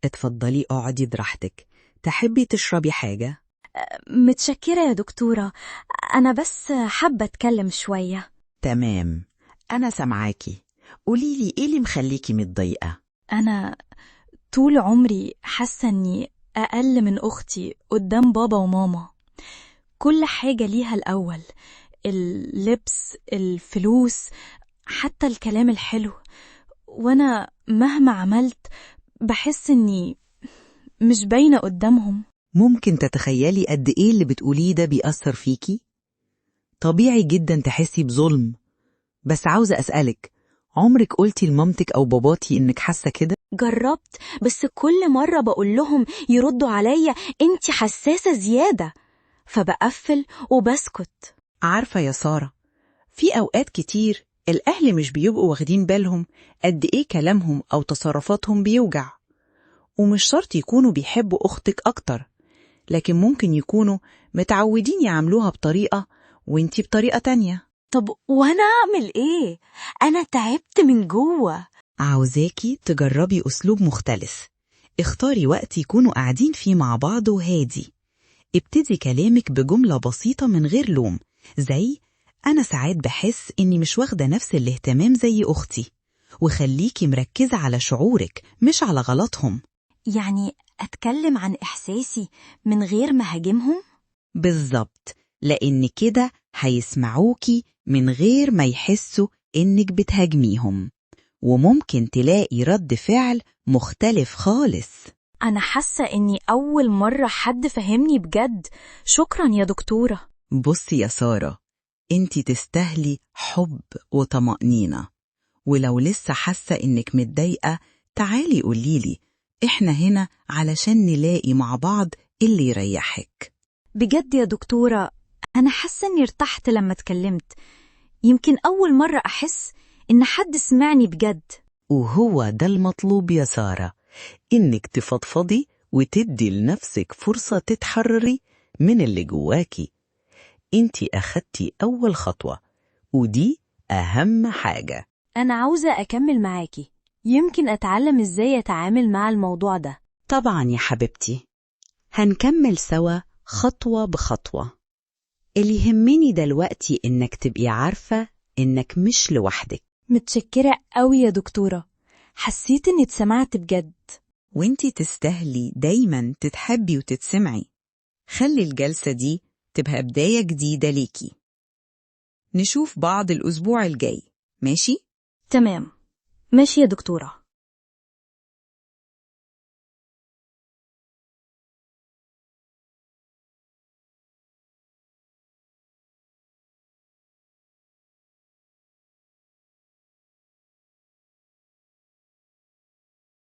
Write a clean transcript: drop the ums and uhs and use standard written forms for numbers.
اتفضلي اقعدي براحتك. تحبي تشربي حاجة؟ متشكرة يا دكتورة، أنا بس حابة أتكلم شوية. تمام، أنا سامعاكي. قوليلي إيه اللي مخليكي متضايقة؟ أنا طول عمري حاسة إني أقل من أختي قدام بابا وماما. كل حاجة ليها الأول، اللبس، الفلوس، حتى الكلام الحلو. وأنا مهما عملت بحس إني مش باينة قدامهم. ممكن تتخيلي قد إيه اللي بتقوليه ده بيأثر فيكي؟ طبيعي جدا تحسي بظلم، بس عاوزة أسألك، عمرك قلتي لمامتك أو باباتي إنك حاسة كده؟ جربت، بس كل مرة بقول لهم يردوا عليا انتي حساسة زيادة، فبقفل وبسكت. عارفة يا سارة، في أوقات كتير الأهل مش بيبقوا واخدين بالهم قد إيه كلامهم أو تصرفاتهم بيوجع. ومش شرط يكونوا بيحبوا أختك أكتر، لكن ممكن يكونوا متعودين يعملوها بطريقة وإنتي بطريقة تانية. طب وانا اعمل ايه؟ انا تعبت من جوه. عاوزاكي تجربي أسلوب مختلف. اختاري وقت يكونوا قاعدين فيه مع بعض وهادي. ابتدي كلامك بجملة بسيطة من غير لوم، زي أنا ساعات بحس إني مش واخدة نفس الاهتمام زي أختي، وخليكي مركزة على شعورك مش على غلطهم. يعني اتكلم عن احساسي من غير ما هاجمهم؟ بالظبط، لأن كده هيسمعوكي من غير ما يحسوا إنك بتهاجميهم، وممكن تلاقي رد فعل مختلف خالص. انا حاسة اني اول مرة حد فهمني بجد. شكرا يا دكتورة. بصي يا سارة، انتي تستاهلي حب وطمأنينة. ولو لسه حاسة إنك متضايقة، تعالي قوليلي، إحنا هنا علشان نلاقي مع بعض اللي يريحك. بجد يا دكتورة، انا حاسة اني ارتحت لما اتكلمت. يمكن اول مرة احس ان حد سمعني بجد. وهو ده المطلوب يا سارة، إنك تفضفضي وتدي لنفسك فرصة تتحرري من اللي جواكي. انتي أخدتي أول خطوة، ودي أهم حاجة. أنا عاوزة أكمل معاكي، يمكن أتعلم إزاي أتعامل مع الموضوع ده. طبعا يا حبيبتي، هنكمل سوا خطوة بخطوة. اللي يهمني دلوقتي إنك تبقي عارفة إنك مش لوحدك. متشكرة قوي يا دكتورة، حسيت إني اتسمعت بجد. وانتي تستاهلي دايما تتحبي وتتسمعي. خلي الجلسة دي تبقى بداية جديدة ليكي. نشوف بعض الأسبوع الجاي، ماشي؟ تمام، ماشي يا دكتورة.